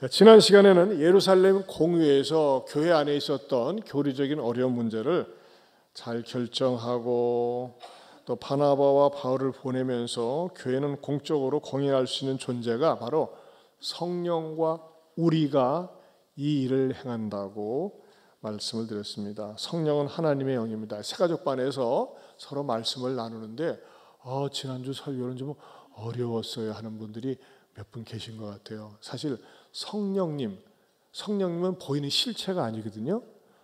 지난 시간에는 예루살렘 공회에서 교회 안에 있었던 교리적인 어려운 문제를 잘 결정하고 또 바나바와 바울을 보내면서 교회는 공적으로 공인할 수 있는 존재가 바로 성령과 우리가 이 일을 행한다고 말씀을 드렸습니다. 성령은 하나님의 영입니다. 새가족반에서 서로 말씀을 나누는데 지난주 설교는 좀 어려웠어요 하는 분들이 몇 분 계신 것 같아요. 사실 성령님은 보이는 실체가 아니거든요.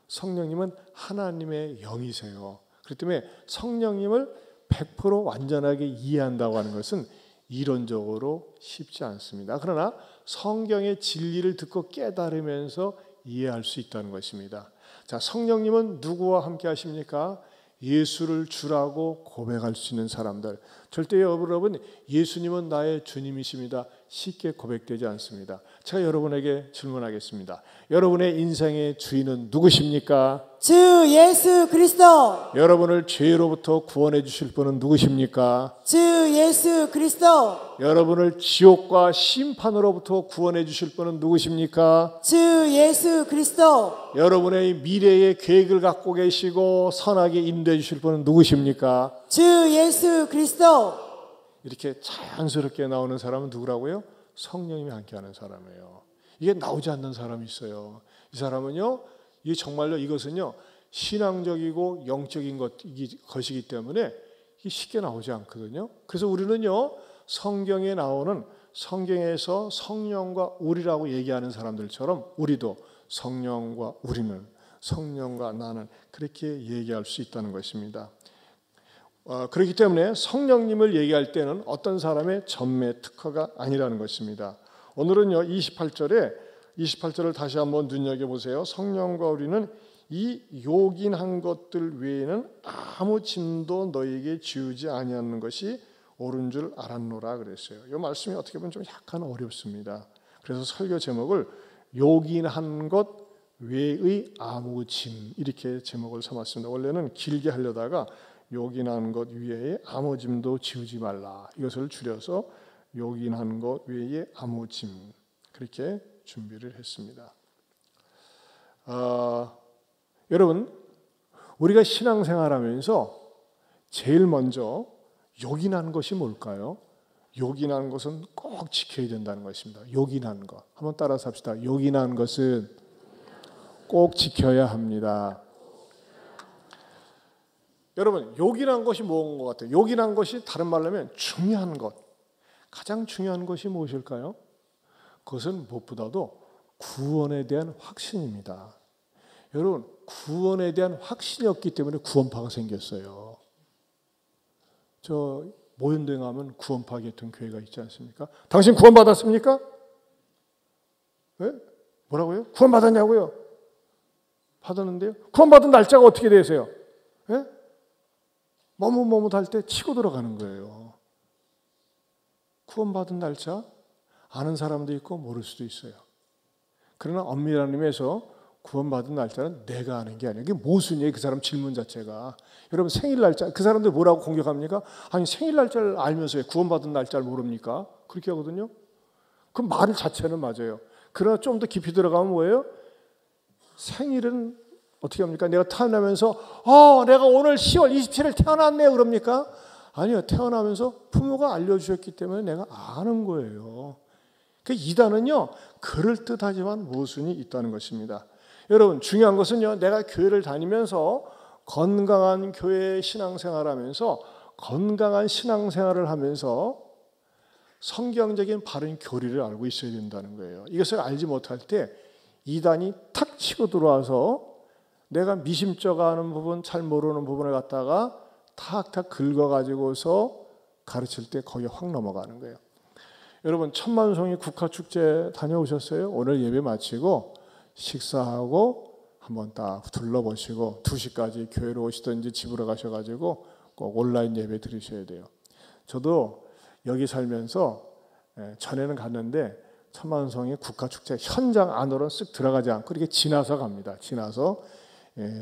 성령님은 하나님의 영이세요. 그렇기 때문에 성령님을 100% 완전하게 이해한다고 하는 것은 이론적으로 쉽지 않습니다. 그러나 성경의 진리를 듣고 깨달으면서 이해할 수 있다는 것입니다. 자, 성령님은 누구와 함께 하십니까? 예수를 주라고 고백할 수 있는 사람들. 절대 여러분, 예수님은 나의 주님이십니다. 쉽게 고백되지 않습니다. 제가 여러분에게 질문하겠습니다. 여러분의 인생의 주인은 누구십니까? 주 예수 그리스도. 여러분을 죄로부터 구원해 주실 분은 누구십니까? 주 예수 그리스도. 여러분을 지옥과 심판으로부터 구원해 주실 분은 누구십니까? 주 예수 그리스도. 여러분의 미래의 계획을 갖고 계시고 선하게 인도해 주실 분은 누구십니까? 주 예수 그리스도. 이렇게 자연스럽게 나오는 사람은 누구라고요? 성령님이 함께하는 사람이에요. 이게 나오지 않는 사람이 있어요. 이 사람은요, 이 정말로 이것은요 신앙적이고 영적인 것이기 때문에 이게 쉽게 나오지 않거든요. 그래서 우리는요 성경에 나오는 성경에서 성령과 우리라고 얘기하는 사람들처럼 우리도 성령과 우리는, 성령과 나는 그렇게 얘기할 수 있다는 것입니다. 그렇기 때문에 성령님을 얘기할 때는 어떤 사람의 전매 특허가 아니라는 것입니다. 오늘은요 28절을 다시 한번 눈여겨보세요. 성령과 우리는 이 요긴한 것들 외에는 아무 짐도 너에게 지우지 아니하는 것이 옳은 줄 알았노라 그랬어요. 이 말씀이 어떻게 보면 좀 약간 어렵습니다. 그래서 설교 제목을 요긴한 것 외의 아무 짐 이렇게 제목을 삼았습니다. 원래는 길게 하려다가 요긴한 것 외에 아무 짐도 지우지 말라, 이것을 줄여서 요긴한 것 외에 아무 짐, 그렇게 준비를 했습니다. 여러분, 우리가 신앙생활하면서 제일 먼저 요긴한 것이 뭘까요? 요긴한 것은 꼭 지켜야 된다는 것입니다. 요긴한 것, 한번 따라서 합시다. 요긴한 것은 꼭 지켜야 합니다. 여러분, 요긴한 것이 뭔 것 같아요? 요긴한 것이 다른 말로 하면 중요한 것, 가장 중요한 것이 무엇일까요? 그것은 무엇보다도 구원에 대한 확신입니다. 여러분, 구원에 대한 확신이 없기 때문에 구원파가 생겼어요. 저 모현동에 가면 구원파 계통 교회가 있지 않습니까? 당신 구원받았습니까? 네? 뭐라고요? 구원받았냐고요? 받았는데요? 구원받은 날짜가 어떻게 되세요? 네? 머뭇할 때 치고 들어가는 거예요. 구원받은 날짜 아는 사람도 있고 모를 수도 있어요. 그러나 엄밀한 의미에서 구원받은 날짜는 내가 아는 게 아니에요. 이게 모순이에요. 그 사람 질문 자체가. 여러분, 생일 날짜, 그 사람들 뭐라고 공격합니까? 아니, 생일 날짜를 알면서 왜 구원받은 날짜를 모릅니까? 그렇게 하거든요. 그 말 자체는 맞아요. 그러나 좀 더 깊이 들어가면 뭐예요? 생일은 어떻게 합니까? 내가 태어나면서 내가 오늘 10월 27일 태어났네요 그럽니까? 아니요. 태어나면서 부모가 알려주셨기 때문에 내가 아는 거예요. 그 이단은요 그럴듯하지만 모순이 있다는 것입니다. 여러분, 중요한 것은요, 내가 교회를 다니면서 건강한 교회 신앙생활하면서 건강한 신앙생활을 하면서 성경적인 바른 교리를 알고 있어야 된다는 거예요. 이것을 알지 못할 때 이단이 탁 치고 들어와서 내가 미심쩍어하는 부분, 잘 모르는 부분을 갖다가 탁탁 긁어가지고서 가르칠 때 거기에 확 넘어가는 거예요. 여러분, 천만송이 국화축제 다녀오셨어요? 오늘 예배 마치고 식사하고 한번 딱 둘러보시고 2시까지 교회로 오시든지 집으로 가셔가지고 꼭 온라인 예배 들으셔야 돼요. 저도 여기 살면서 전에는 갔는데 천만송이 국화축제 현장 안으로 쓱 들어가지 않고 이렇게 지나서 갑니다. 지나서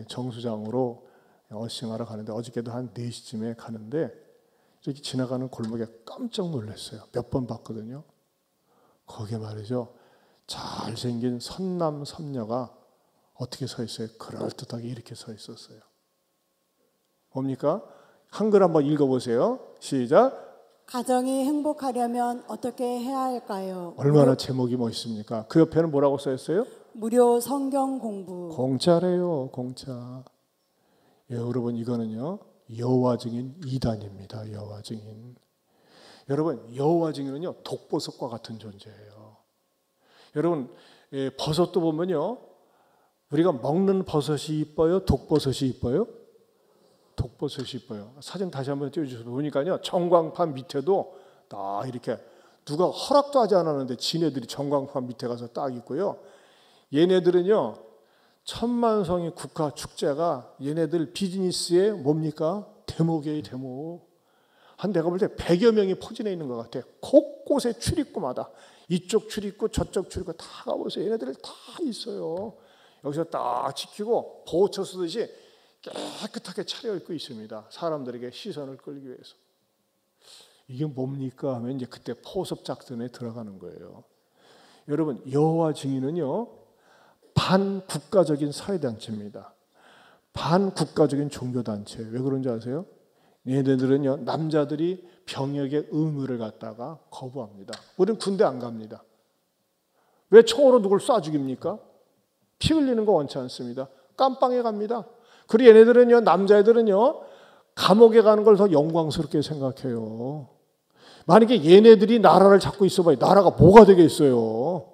정수장으로 어싱하러 가는데 어저께도 한 4시쯤에 가는데 이렇게 지나가는 골목에 깜짝 놀랐어요. 몇 번 봤거든요. 거기에 말이죠. 잘생긴 선남 선녀가 어떻게 서 있어요? 그럴듯하게 이렇게 서 있었어요. 뭡니까? 한글 한번 읽어보세요. 시작. 가정이 행복하려면 어떻게 해야 할까요? 얼마나 제목이 멋있습니까? 그 옆에는 뭐라고 써 있어요? 무료 성경 공부. 공짜래요. 공짜. 예, 여러분 이거는요 여호와 증인 2단입니다. 여호와 증인. 여러분 여호와 증인은요 독보석과 같은 존재예요. 여러분 버섯도 보면요 우리가 먹는 버섯이 이뻐요? 독버섯이 이뻐요? 독버섯이 이뻐요. 사진 다시 한번 띄워주셔서 보니까요 전광판 밑에도 딱 이렇게 누가 허락도 하지 않았는데 지네들이 전광판 밑에 가서 딱 있고요. 얘네들은요 천만성의 국가 축제가 얘네들 비즈니스의 뭡니까? 대목이에요. 대목. 한 내가 볼 때 100여 명이 포진해 있는 것 같아요. 곳곳에 출입구마다 이쪽 출입구 저쪽 출입구 다 가보세요. 얘네들 다 있어요. 여기서 딱 지키고 보호처 쓰듯이 깨끗하게 차려입고 있습니다. 사람들에게 시선을 끌기 위해서. 이게 뭡니까 하면 이제 그때 포섭 작전에 들어가는 거예요. 여러분 여호와 증인은요 반국가적인 사회단체입니다. 반국가적인 종교단체. 왜 그런지 아세요? 얘네들은요 남자들이 병역의 의무를 갖다가 거부합니다. 우리는 군대 안 갑니다. 왜 총으로 누굴 쏴 죽입니까? 피 흘리는 거 원치 않습니다. 깜빵에 갑니다. 그리고 얘네들은요 남자애들은요 감옥에 가는 걸 더 영광스럽게 생각해요. 만약에 얘네들이 나라를 잡고 있어봐요. 나라가 뭐가 되겠어요.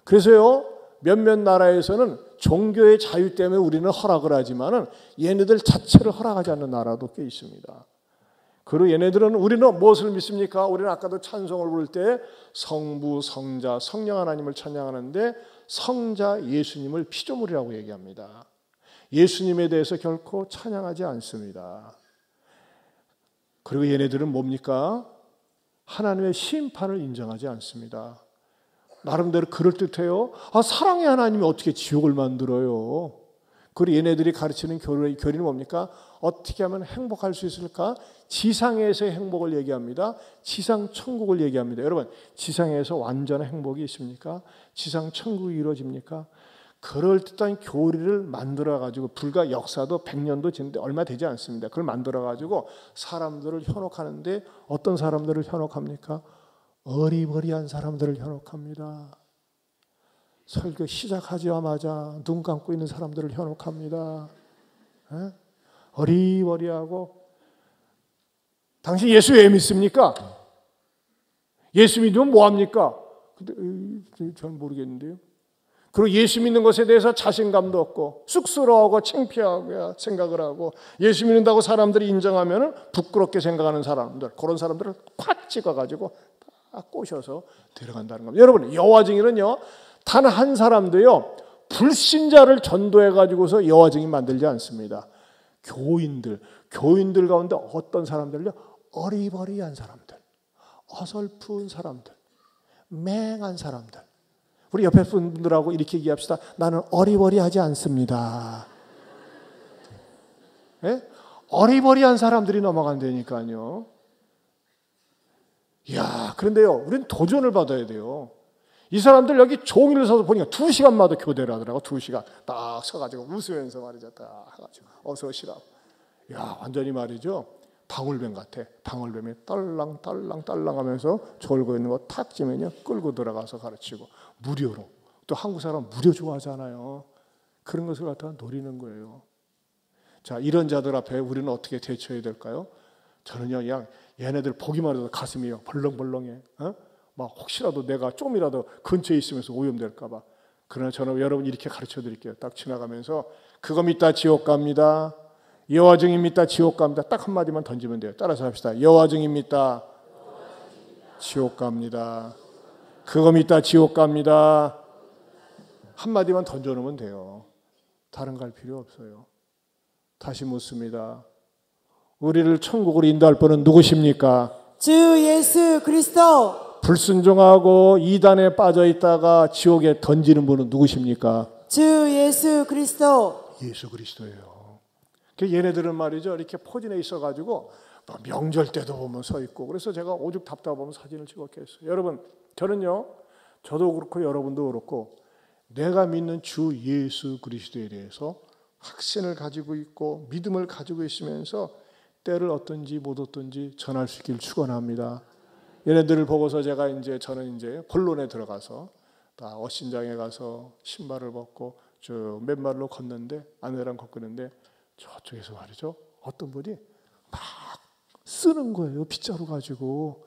그래서요 몇몇 나라에서는 종교의 자유 때문에 우리는 허락을 하지만은 얘네들 자체를 허락하지 않는 나라도 꽤 있습니다. 그리고 얘네들은 우리는 무엇을 믿습니까? 우리는 아까도 찬송을 부를 때 성부, 성자, 성령 하나님을 찬양하는데 성자 예수님을 피조물이라고 얘기합니다. 예수님에 대해서 결코 찬양하지 않습니다. 그리고 얘네들은 뭡니까? 하나님의 심판을 인정하지 않습니다. 나름대로 그럴듯해요. 사랑의 하나님이 어떻게 지옥을 만들어요? 그리고 얘네들이 가르치는 교리는 뭡니까? 어떻게 하면 행복할 수 있을까? 지상에서의 행복을 얘기합니다. 지상 천국을 얘기합니다. 여러분 지상에서 완전한 행복이 있습니까? 지상 천국이 이루어집니까? 그럴듯한 교리를 만들어가지고 불과 역사도 100년도 지는데 얼마 되지 않습니다. 그걸 만들어가지고 사람들을 현혹하는데 어떤 사람들을 현혹합니까? 어리버리한 사람들을 현혹합니다. 설교 시작하자마자 눈 감고 있는 사람들을 현혹합니다. 에? 어리버리하고 당신 예수 왜 믿습니까? 예수 믿으면 뭐합니까? 근데 저는 모르겠는데요. 그리고 예수 믿는 것에 대해서 자신감도 없고 쑥스러워하고 창피하고 생각을 하고 예수 믿는다고 사람들이 인정하면 부끄럽게 생각하는 사람들 그런 사람들을 콱 찍어가지고 딱 꼬셔서 데려간다는 겁니다. 여러분 여호와 증인은요 단 한 사람도요 불신자를 전도해 가지고서 여호와 증인 만들지 않습니다. 교인들 가운데 어떤 사람들요 어리버리한 사람들, 어설픈 사람들, 맹한 사람들. 우리 옆에 분들하고 이렇게 얘기합시다. 나는 어리버리하지 않습니다. 예? 어리버리한 사람들이 넘어간다니까요. 이야, 그런데요, 우리는 도전을 받아야 돼요. 이 사람들 여기 종이를 서서 보니까 2시간마다 교대를 하더라고. 2시간 딱 서가지고 웃으면서 말이죠. 딱 해가지고 어서 오시라고. 야, 완전히 말이죠. 방울뱀 같아. 방울뱀이 딸랑딸랑 하면서 졸고 있는 거 탁 찌면요 끌고 들어가서 가르치고 무료로. 또 한국 사람 무료 좋아하잖아요. 그런 것을 갖다가 노리는 거예요. 자, 이런 자들 앞에 우리는 어떻게 대처해야 될까요? 저는요 그냥 얘네들 보기만 해도 가슴이 벌렁벌렁해. 막 혹시라도 내가 좀이라도 근처에 있으면서 오염될까 봐. 그러나 저는 여러분 이렇게 가르쳐 드릴게요. 딱 지나가면서 그거 믿다 지옥 갑니다. 여호와 증인 믿다 지옥 갑니다. 딱 한마디만 던지면 돼요. 따라서 합시다. 여호와 증인 믿다 지옥 갑니다. 그거 믿다 지옥 갑니다. 한마디만 던져놓으면 돼요. 다른 거 할 필요 없어요. 다시 묻습니다. 우리를 천국으로 인도할 분은 누구십니까? 주 예수 그리스도. 불순종하고 이단에 빠져 있다가 지옥에 던지는 분은 누구십니까? 주 예수 그리스도. 예수 그리스도예요. 얘네들은 말이죠. 이렇게 포진해 있어가지고 명절 때도 보면 서 있고 그래서 제가 오죽 답답하면 사진을 찍었겠어요. 여러분 저는요 저도 그렇고 여러분도 그렇고 내가 믿는 주 예수 그리스도에 대해서 확신을 가지고 있고 믿음을 가지고 있으면서 때를 어떤지 못 어떤지 전할 수 있기를 축원합니다. 얘네들을 보고서 저는 이제 본론에 들어가서 다 어신장에 가서 신발을 벗고 저 맨발로 걷는데 아내랑 걷는데 저쪽에서 말이죠. 어떤 분이 막 쓰는 거예요. 빗자루 가지고.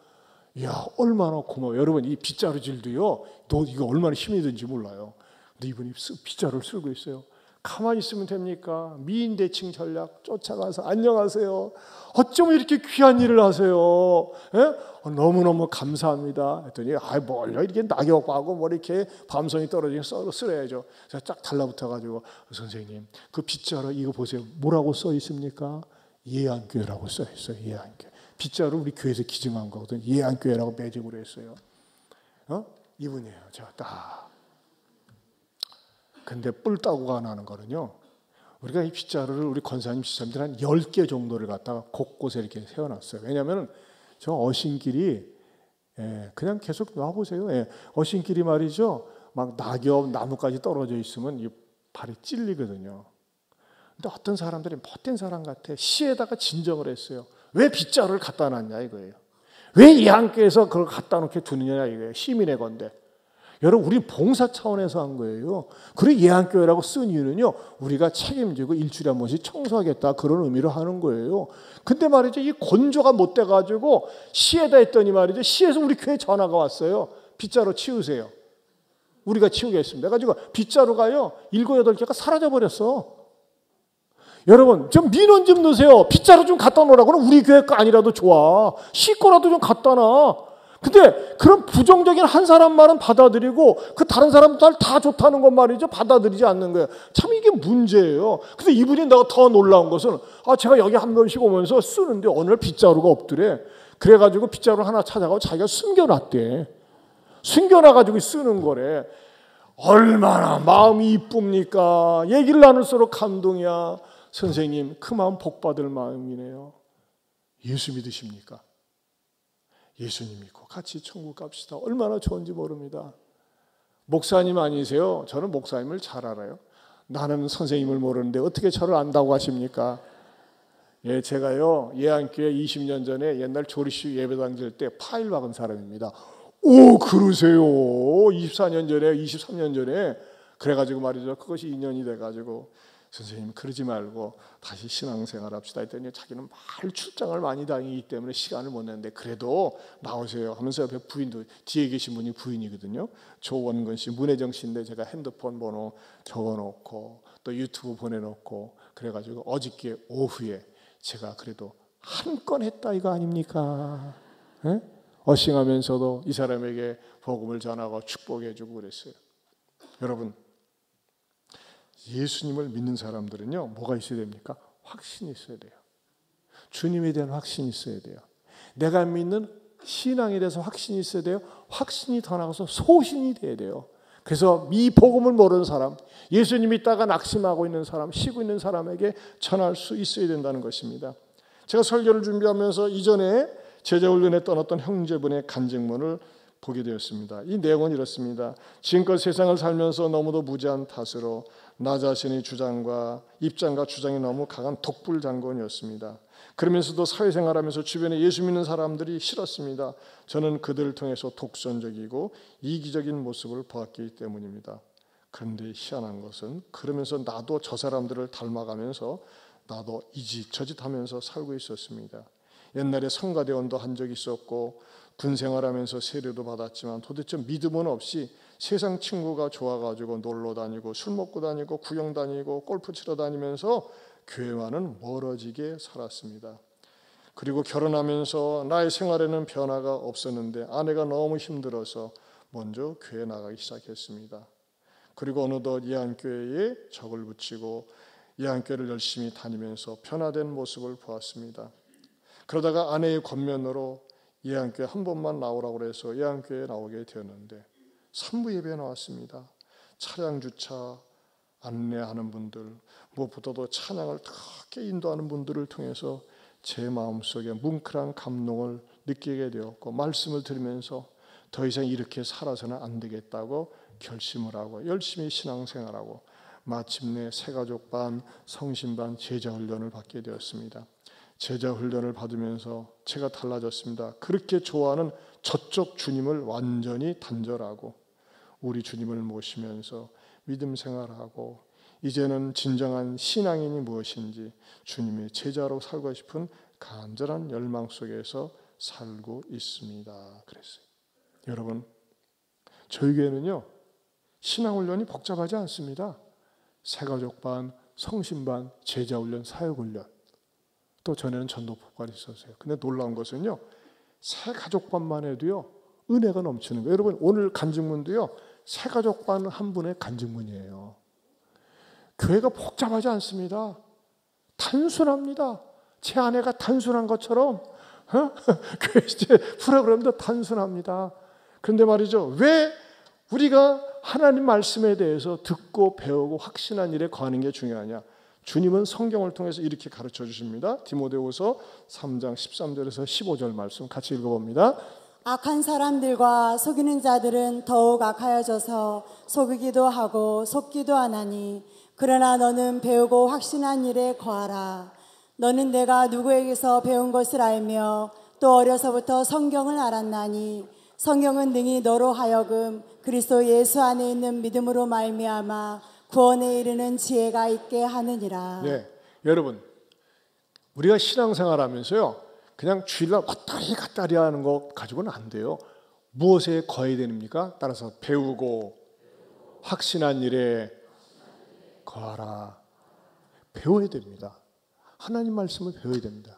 이야, 얼마나 고마워. 여러분, 이 빗자루질도요, 너 이거 얼마나 힘이 든지 몰라요. 근데 이분이 빗자루를 쓰고 있어요. 가만히 있으면 됩니까? 미인대칭 전략 쫓아가서 안녕하세요. 어쩜 이렇게 귀한 일을 하세요? 예? 너무너무 감사합니다. 했더니 뭘요? 이렇게 낙엽하고 뭐 이렇게 밤송이 떨어지게 쓰려야죠. 제가 쫙 달라붙어가지고 선생님 그 빗자루 이거 보세요. 뭐라고 써 있습니까? 예안교회라고 써 있어요. 예안교회. 빗자루 우리 교회에서 기증한 거거든요. 예안교회라고 매직으로 했어요. 이분이에요. 제가 딱. 근데 뿔 따고가 나는 거는요. 우리가 이 빗자루를 우리 권사님 지사님들 한 10개 정도를 갖다가 곳곳에 이렇게 세워놨어요. 왜냐하면 저 어신길이 그냥 계속 놔보세요. 어신길이 말이죠. 막 낙엽, 나무까지 떨어져 있으면 이 발이 찔리거든요. 근데 어떤 사람들이 못된 사람 같아. 시에다가 진정을 했어요. 왜 빗자루를 갖다 놨냐 이거예요. 왜 이 학교에서 그걸 갖다 놓게 두느냐 이거예요. 시민의 건데. 여러분 우리 봉사 차원에서 한 거예요. 그리고 예안교회라고 쓴 이유는요. 우리가 책임지고 일주일에 한 번씩 청소하겠다 그런 의미로 하는 거예요. 근데 말이죠. 이 건조가 못 돼가지고 시에다 했더니 말이죠. 시에서 우리 교회 전화가 왔어요. 빗자루 치우세요. 우리가 치우겠습니다. 그래가지고 빗자루가요. 7, 8개가 사라져버렸어. 여러분 좀 민원 좀 넣으세요. 빗자루 좀 갖다 놓으라고. 우리 교회 거 아니라도 좋아. 시 거라도 좀 갖다 놔. 근데 그런 부정적인 한 사람 말은 받아들이고 그 다른 사람들 다 좋다는 것 말이죠. 받아들이지 않는 거예요. 참 이게 문제예요. 근데 이분이 내가 더 놀라운 것은 제가 여기 한 번씩 오면서 쓰는데 어느 날 빗자루가 없더래. 그래가지고 빗자루 하나 찾아가고 자기가 숨겨놨대. 숨겨놔가지고 쓰는 거래. 얼마나 마음이 이쁩니까? 얘기를 나눌수록 감동이야. 선생님 그 마음 복받을 마음이네요. 예수 믿으십니까? 예수님 믿고 같이 천국 갑시다. 얼마나 좋은지 모릅니다. 목사님 아니세요? 저는 목사님을 잘 알아요. 나는 선생님을 모르는데 어떻게 저를 안다고 하십니까? 제가요 예안교회 20년 전에 옛날 조리씨 예배당 질 때 파일 박은 사람입니다. 오 그러세요? 24년 전에 23년 전에 그래가지고 말이죠. 그것이 2년이 돼가지고 선생님 그러지 말고 다시 신앙생활 합시다 했더니 자기는 말 출장을 많이 다니기 때문에 시간을 못 내는데 그래도 나오세요 하면서 옆에 부인도 뒤에 계신 분이 부인이거든요. 조원근 씨, 문혜정 씨인데 제가 핸드폰 번호 적어놓고 또 유튜브 보내놓고 그래가지고 어저께 오후에 제가 그래도 한 건 했다 이거 아닙니까? 어싱하면서도 이 사람에게 복음을 전하고 축복해주고 그랬어요. 여러분 예수님을 믿는 사람들은요 뭐가 있어야 됩니까? 확신이 있어야 돼요. 주님에 대한 확신이 있어야 돼요. 내가 믿는 신앙에 대해서 확신이 있어야 돼요. 확신이 더 나가서 소신이 돼야 돼요. 그래서 이 복음을 모르는 사람, 예수님 믿다가 낙심하고 있는 사람, 쉬고 있는 사람에게 전할 수 있어야 된다는 것입니다. 제가 설교를 준비하면서 이전에 제자훈련에 떠났던 형제분의 간증문을 보게 되었습니다. 이 내용은 이렇습니다. 지금껏 세상을 살면서 너무도 무지한 탓으로 나 자신의 입장과 주장이 너무 강한 독불장군이었습니다. 그러면서도 사회생활하면서 주변에 예수 믿는 사람들이 싫었습니다. 저는 그들을 통해서 독선적이고 이기적인 모습을 보았기 때문입니다. 그런데 희한한 것은 그러면서 나도 저 사람들을 닮아가면서 나도 이짓 저짓 하면서 살고 있었습니다. 옛날에 성가대원도 한 적이 있었고 군생활하면서 세례도 받았지만 도대체 믿음은 없이 세상 친구가 좋아가지고 놀러 다니고 술 먹고 다니고 구경 다니고 골프 치러 다니면서 교회와는 멀어지게 살았습니다. 그리고 결혼하면서 나의 생활에는 변화가 없었는데 아내가 너무 힘들어서 먼저 교회 나가기 시작했습니다. 그리고 어느덧 예안교회에 적을 붙이고 예안교회를 열심히 다니면서 변화된 모습을 보았습니다. 그러다가 아내의 권면으로 예안교회 한 번만 나오라고 해서 예안교회에 나오게 되었는데 3부 예배에 나왔습니다. 차량 주차 안내하는 분들, 무엇보다도 찬양을 크게 인도하는 분들을 통해서 제 마음속에 뭉클한 감동을 느끼게 되었고 말씀을 들으면서 더 이상 이렇게 살아서는 안 되겠다고 결심을 하고 열심히 신앙생활하고 마침내 새가족반, 성신반 제자훈련을 받게 되었습니다. 제자훈련을 받으면서 제가 달라졌습니다. 그렇게 좋아하는 저쪽 주님을 완전히 단절하고 우리 주님을 모시면서 믿음 생활하고 이제는 진정한 신앙인이 무엇인지 주님의 제자로 살고 싶은 간절한 열망 속에서 살고 있습니다. 그랬어요. 여러분, 저희 교회는요 신앙훈련이 복잡하지 않습니다. 새가족반, 성신반, 제자훈련, 사역훈련, 또 전에는 전도폭발이 있었어요. 근데 놀라운 것은요 새가족반만 해도요 은혜가 넘치는 거예요. 여러분, 오늘 간증문도요 새가족반 한 분의 간증문이에요. 교회가 복잡하지 않습니다. 단순합니다. 제 아내가 단순한 것처럼 교회 프로그램도 단순합니다. 그런데 말이죠, 왜 우리가 하나님 말씀에 대해서 듣고 배우고 확신한 일에 거하는 게 중요하냐? 주님은 성경을 통해서 이렇게 가르쳐 주십니다. 디모데후서 3장 13절에서 15절 말씀 같이 읽어봅니다. 악한 사람들과 속이는 자들은 더욱 악하여져서 속이기도 하고 속기도 하나니 그러나 너는 배우고 확신한 일에 거하라. 너는 내가 누구에게서 배운 것을 알며 또 어려서부터 성경을 알았나니 성경은 능히 너로 하여금 그리스도 예수 안에 있는 믿음으로 말미암아 구원에 이르는 지혜가 있게 하느니라. 네, 여러분, 우리가 신앙생활하면서요 그냥 주일날 왔다리 갔다리 하는 거 가지고는 안 돼요. 무엇에 거해야 됩니까? 따라서 배우고 확신한 일에 거하라. 배워야 됩니다. 하나님 말씀을 배워야 됩니다.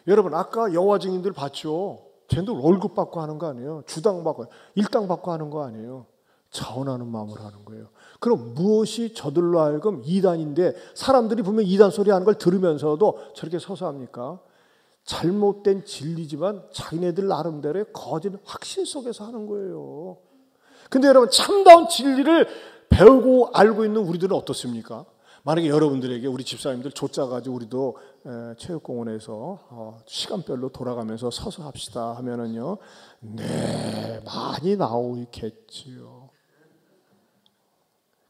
여러분, 아까 여호와 증인들 봤죠? 쟤들 월급 받고 하는 거 아니에요. 주당 받고 일당 받고 하는 거 아니에요. 자원하는 마음으로 하는 거예요. 그럼 무엇이 저들로 하여금 이단인데 사람들이 분명 이단 소리 하는 걸 들으면서도 저렇게 서서 합니까? 잘못된 진리지만 자기네들 나름대로의 거짓 확신 속에서 하는 거예요. 근데 여러분, 참다운 진리를 배우고 알고 있는 우리들은 어떻습니까? 만약에 여러분들에게 우리 집사님들 쫓아가지고 우리도 체육공원에서 시간별로 돌아가면서 서서 합시다 하면은요, 네, 많이 나오겠지요.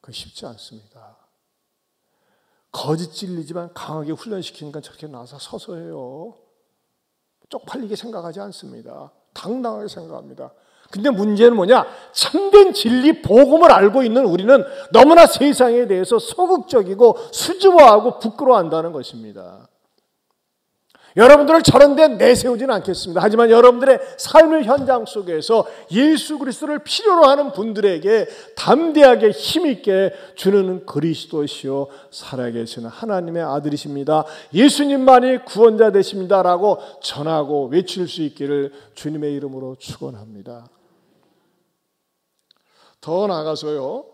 그거 쉽지 않습니다. 거짓 진리지만 강하게 훈련시키니까 저렇게 나와서 서서 해요. 쪽팔리게 생각하지 않습니다. 당당하게 생각합니다. 근데 문제는 뭐냐? 참된 진리 복음을 알고 있는 우리는 너무나 세상에 대해서 소극적이고 수줍어하고 부끄러워한다는 것입니다. 여러분들을 저런 데 내세우지는 않겠습니다. 하지만 여러분들의 삶의 현장 속에서 예수 그리스도를 필요로 하는 분들에게 담대하게 힘있게 주는 그리스도시요 살아계시는 하나님의 아들이십니다. 예수님만이 구원자 되십니다 라고 전하고 외칠 수 있기를 주님의 이름으로 축원합니다. 더 나아가서요,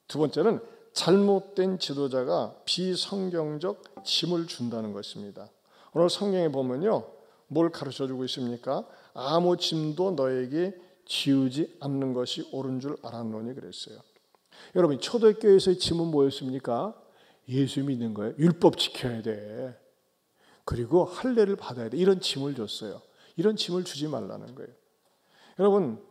두 번째는 잘못된 지도자가 비성경적 짐을 준다는 것입니다. 오늘 성경에 보면요, 뭘 가르쳐주고 있습니까? 아무 짐도 너에게 지우지 않는 것이 옳은 줄 알았노니 그랬어요. 여러분, 초대교회에서의 짐은 뭐였습니까? 예수 믿는 거예요. 율법 지켜야 돼. 그리고 할례를 받아야 돼. 이런 짐을 줬어요. 이런 짐을 주지 말라는 거예요. 여러분,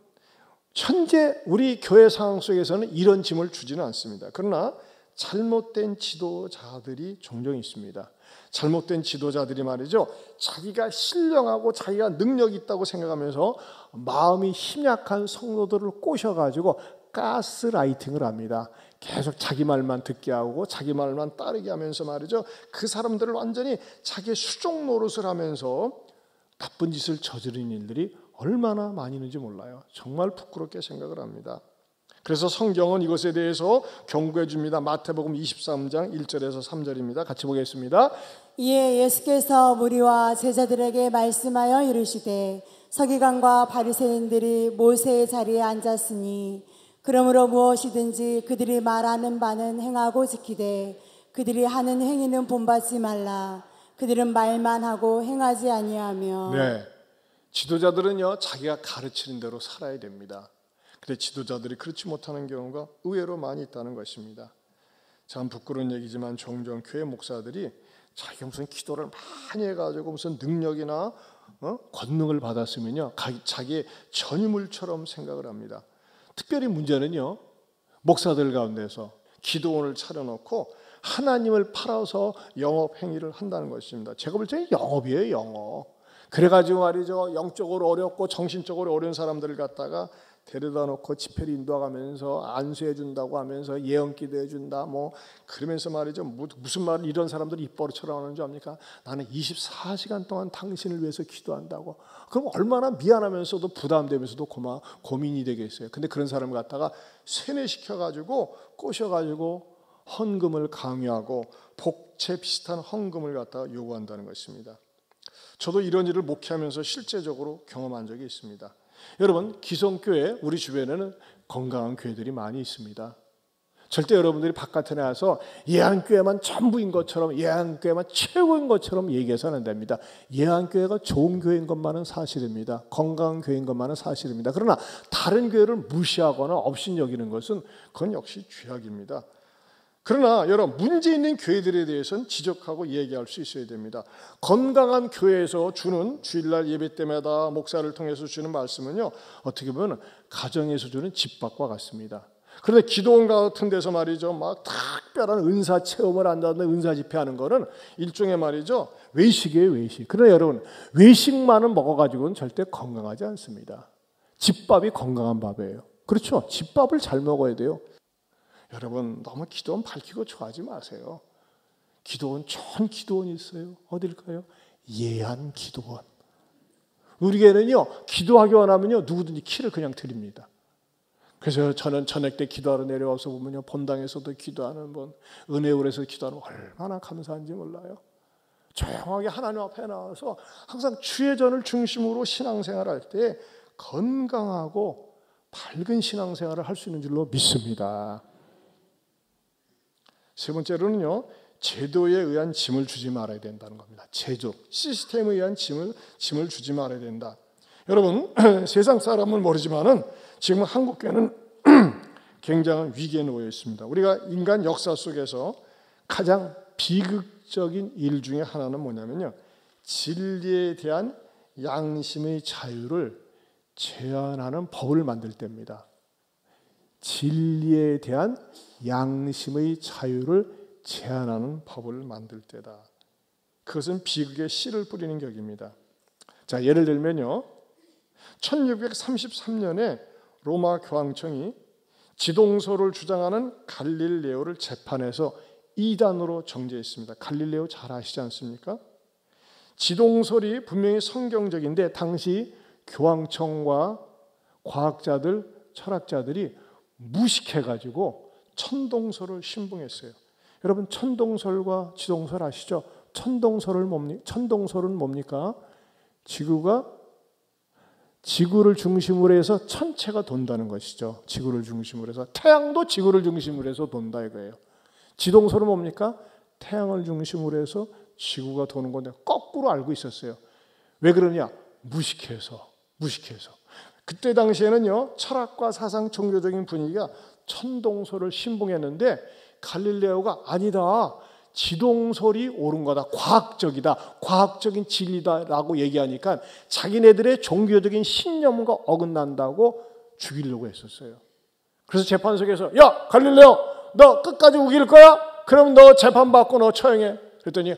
현재 우리 교회 상황 속에서는 이런 짐을 주지는 않습니다. 그러나 잘못된 지도자들이 종종 있습니다. 잘못된 지도자들이 말이죠, 자기가 신령하고 자기가 능력이 있다고 생각하면서 마음이 힘약한 성도들을 꼬셔가지고 가스라이팅을 합니다. 계속 자기 말만 듣게 하고 자기 말만 따르게 하면서 말이죠, 그 사람들을 완전히 자기의 수종 노릇을 하면서 나쁜 짓을 저지른 일들이 얼마나 많이 있는지 몰라요. 정말 부끄럽게 생각을 합니다. 그래서 성경은 이것에 대해서 경고해 줍니다. 마태복음 23장 1절에서 3절입니다. 같이 보겠습니다. 이에 예수께서 무리와 제자들에게 말씀하여 이르시되 서기관과 바리새인들이 모세의 자리에 앉았으니 그러므로 무엇이든지 그들이 말하는 바는 행하고 지키되 그들이 하는 행위는 본받지 말라. 그들은 말만 하고 행하지 아니하며. 네, 지도자들은요 자기가 가르치는 대로 살아야 됩니다. 그런데 지도자들이 그렇지 못하는 경우가 의외로 많이 있다는 것입니다. 참 부끄러운 얘기지만 종종 교회 목사들이 자기가 무슨 기도를 많이 해가지고 무슨 능력이나 권능을 받았으면요, 자기의 전유물처럼 생각을 합니다. 특별히 문제는요, 목사들 가운데서 기도원을 차려놓고 하나님을 팔아서 영업 행위를 한다는 것입니다. 제가 볼 때는 영업이에요, 영업. 그래가지고 말이죠, 영적으로 어렵고 정신적으로 어려운 사람들을 갖다가 데려다 놓고 집회를 인도하면서 안수해 준다고 하면서 예언기도 해준다 뭐 그러면서 말이죠, 무슨 말을 이런 사람들이 입버릇처럼 하는지 압니까? 나는 24시간 동안 당신을 위해서 기도한다고. 그럼 얼마나 미안하면서도 부담되면서도 고민이 되겠어요. 근데 그런 사람을 갖다가 세뇌시켜가지고 꼬셔가지고 헌금을 강요하고 복채 비슷한 헌금을 갖다가 요구한다는 것입니다. 저도 이런 일을 목회하면서 실제적으로 경험한 적이 있습니다. 여러분, 기성교회 우리 주변에는 건강한 교회들이 많이 있습니다. 절대 여러분들이 바깥에 나와서 예한교회만 전부인 것처럼, 예한교회만 최고인 것처럼 얘기해서는 안 됩니다. 예한교회가 좋은 교회인 것만은 사실입니다. 건강한 교회인 것만은 사실입니다. 그러나 다른 교회를 무시하거나 업신여기는 것은 그건 역시 죄악입니다. 그러나 여러분, 문제 있는 교회들에 대해서는 지적하고 얘기할 수 있어야 됩니다. 건강한 교회에서 주는 주일날 예배 때마다 목사를 통해서 주는 말씀은요, 어떻게 보면 가정에서 주는 집밥과 같습니다. 그런데 기도원 같은 데서 말이죠, 막 특별한 은사 체험을 한다든지 은사 집회하는 거는 일종의 말이죠, 외식이에요, 외식. 그러나 여러분, 외식만은 먹어가지고는 절대 건강하지 않습니다. 집밥이 건강한 밥이에요. 그렇죠? 집밥을 잘 먹어야 돼요. 여러분, 너무 기도원 밝히고 좋아하지 마세요. 기도원, 좋은 기도원이 있어요. 어딜까요? 예한 기도원. 우리 교회는요, 기도하기 원하면요, 누구든지 키를 그냥 드립니다. 그래서 저는 저녁 때 기도하러 내려와서 보면요, 본당에서도 기도하는 분, 은혜홀에서 기도하는 분 얼마나 감사한지 몰라요. 조용하게 하나님 앞에 나와서 항상 주의 전을 중심으로 신앙생활할 때 건강하고 밝은 신앙생활을 할 수 있는 줄로 믿습니다. 세 번째로는요, 제도에 의한 짐을 주지 말아야 된다는 겁니다. 제도, 시스템에 의한 짐을 주지 말아야 된다. 여러분, 세상 사람은 모르지만은 지금 한국교회는 굉장한 위기에 놓여 있습니다. 우리가 인간 역사 속에서 가장 비극적인 일 중에 하나는 뭐냐면요, 진리에 대한 양심의 자유를 제한하는 법을 만들 때입니다. 진리에 대한 양심의 자유를 제한하는 법을 만들 때다. 그것은 비극의 씨를 뿌리는 격입니다. 자, 예를 들면요, 1633년에 로마 교황청이 지동설을 주장하는 갈릴레오를 재판해서 이단으로 정죄했습니다. 갈릴레오 잘 아시지 않습니까? 지동설이 분명히 성경적인데 당시 교황청과 과학자들, 철학자들이 무식해가지고 천동설을 신봉했어요. 여러분, 천동설과 지동설 아시죠? 천동설은 뭡니까? 지구를 중심으로 해서 천체가 돈다는 것이죠. 지구를 중심으로 해서. 태양도 지구를 중심으로 해서 돈다 이거예요. 지동설은 뭡니까? 태양을 중심으로 해서 지구가 도는 건데 거꾸로 알고 있었어요. 왜 그러냐? 무식해서. 그때 당시에는요, 철학과 사상 종교적인 분위기가 천동설을 신봉했는데 갈릴레오가 아니다, 지동설이 옳은 거다, 과학적이다, 과학적인 진리다라고 얘기하니까 자기네들의 종교적인 신념과 어긋난다고 죽이려고 했었어요. 그래서 재판석에서 야, 갈릴레오, 너 끝까지 우길 거야? 그럼 너 재판받고 너 처형해. 그랬더니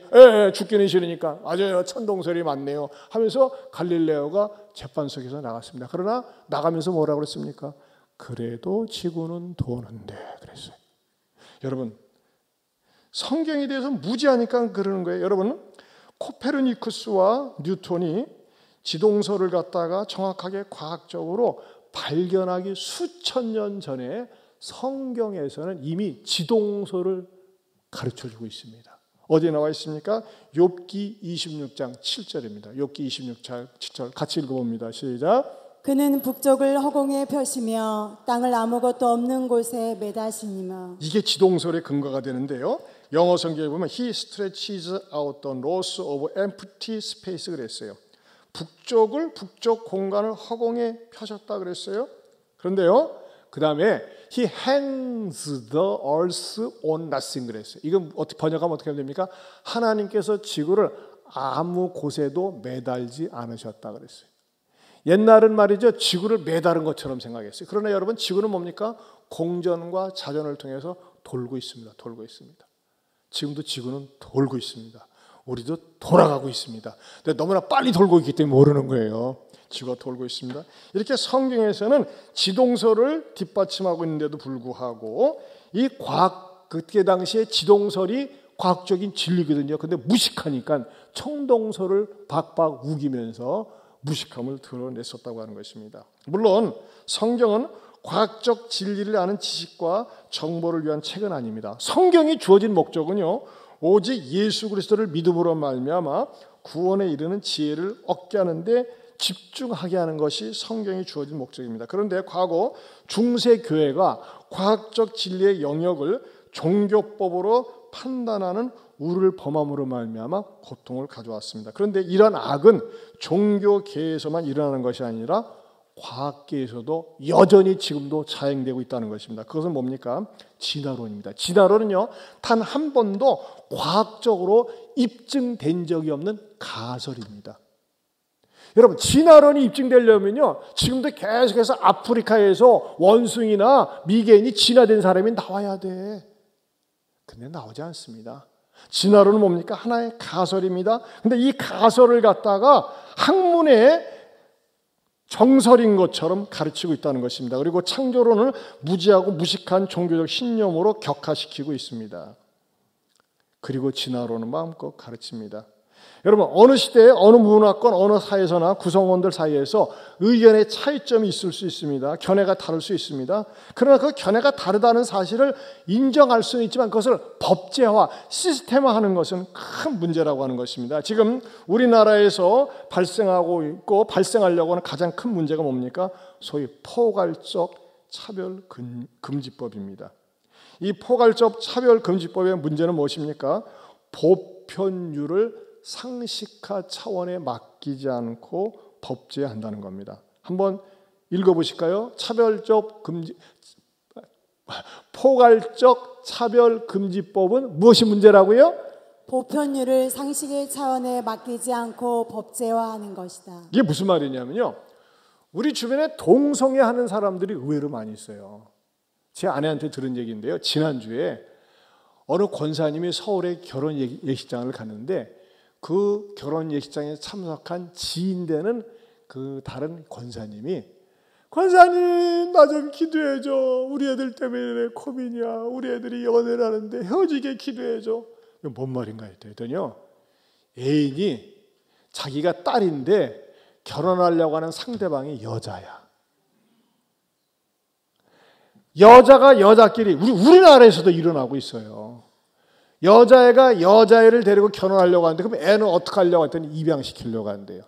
죽기는 싫으니까 맞아요, 천동설이 맞네요 하면서 갈릴레오가 재판석에서 나갔습니다. 그러나 나가면서 뭐라고 그랬습니까? 그래도 지구는 도는데 그랬어요. 여러분, 성경에 대해서 무지하니까 그러는 거예요. 여러분, 코페르니쿠스와 뉴턴이 지동설을 갖다가 정확하게 과학적으로 발견하기 수천 년 전에 성경에서는 이미 지동설을 가르쳐주고 있습니다. 어디에 나와 있습니까? 욥기 26장 7절입니다. 욥기 26장 7절 같이 읽어봅니다. 시작. 그는 북쪽을 허공에 펴시며 땅을 아무것도 없는 곳에 매다시니며. 이게 지동설의 근거가 되는데요, 영어 성경에 보면 He stretches out the rows of empty space 그랬어요. 북쪽 공간을 허공에 펴셨다 그랬어요. 그런데요, 그 다음에 He hangs the earth on nothing 그랬어요. 이건 어떻게 번역하면 어떻게 됩니까? 하나님께서 지구를 아무 곳에도 매달지 않으셨다 그랬어요. 옛날은 말이죠, 지구를 매달은 것처럼 생각했어요. 그러나 여러분, 지구는 뭡니까? 공전과 자전을 통해서 돌고 있습니다. 돌고 있습니다. 지금도 지구는 돌고 있습니다. 우리도 돌아가고 있습니다. 근데 너무나 빨리 돌고 있기 때문에 모르는 거예요. 지구가 돌고 있습니다. 이렇게 성경에서는 지동설을 뒷받침하고 있는데도 불구하고 이 과학, 그때 당시에 지동설이 과학적인 진리거든요. 근데 무식하니까 청동설을 박박 우기면서 무식함을 드러냈었다고 하는 것입니다. 물론 성경은 과학적 진리를 아는 지식과 정보를 위한 책은 아닙니다. 성경이 주어진 목적은요, 오직 예수 그리스도를 믿음으로 말미암아 구원에 이르는 지혜를 얻게 하는데 집중하게 하는 것이 성경이 주어진 목적입니다. 그런데 과거 중세 교회가 과학적 진리의 영역을 종교법으로 판단하는 우를 범함으로 말미암아 고통을 가져왔습니다. 그런데 이런 악은 종교계에서만 일어나는 것이 아니라 과학계에서도 여전히 지금도 자행되고 있다는 것입니다. 그것은 뭡니까? 진화론입니다. 진화론은요, 단 한 번도 과학적으로 입증된 적이 없는 가설입니다. 여러분, 진화론이 입증되려면요, 지금도 계속해서 아프리카에서 원숭이나 미개인이 진화된 사람이 나와야 돼. 근데 나오지 않습니다. 진화론은 뭡니까? 하나의 가설입니다. 근데 이 가설을 갖다가 학문의 정설인 것처럼 가르치고 있다는 것입니다. 그리고 창조론을 무지하고 무식한 종교적 신념으로 격화시키고 있습니다. 그리고 진화론은 마음껏 가르칩니다. 여러분, 어느 시대에 어느 문화권 어느 사회에서나 구성원들 사이에서 의견의 차이점이 있을 수 있습니다. 견해가 다를 수 있습니다. 그러나 그 견해가 다르다는 사실을 인정할 수는 있지만 그것을 법제화, 시스템화하는 것은 큰 문제라고 하는 것입니다. 지금 우리나라에서 발생하고 있고 발생하려고 하는 가장 큰 문제가 뭡니까? 소위 포괄적 차별금지법입니다. 이 포괄적 차별금지법의 문제는 무엇입니까? 보편율을 상식화 차원에 맡기지 않고 법제한다는 겁니다. 한번 읽어보실까요? 포괄적 차별금지법은 무엇이 문제라고요? 보편율을 상식의 차원에 맡기지 않고 법제화하는 것이다. 이게 무슨 말이냐면요, 우리 주변에 동성애하는 사람들이 의외로 많이 있어요. 제 아내한테 들은 얘기인데요, 지난주에 어느 권사님이 서울의 결혼 예식장을 갔는데 그 결혼 예식장에 참석한 지인 되는 그 다른 권사님이, 권사님 나 좀 기도해줘, 우리 애들 때문에 고민이야, 우리 애들이 연애를 하는데 헤어지게 기도해줘. 이거 뭔 말인가 했더니요, 애인이 자기가 딸인데 결혼하려고 하는 상대방이 여자야. 여자가 여자끼리, 우리나라에서도 일어나고 있어요. 여자애가 여자애를 데리고 결혼하려고 하는데 그럼 애는 어떻게 하려고 했더니 입양시키려고 한대요.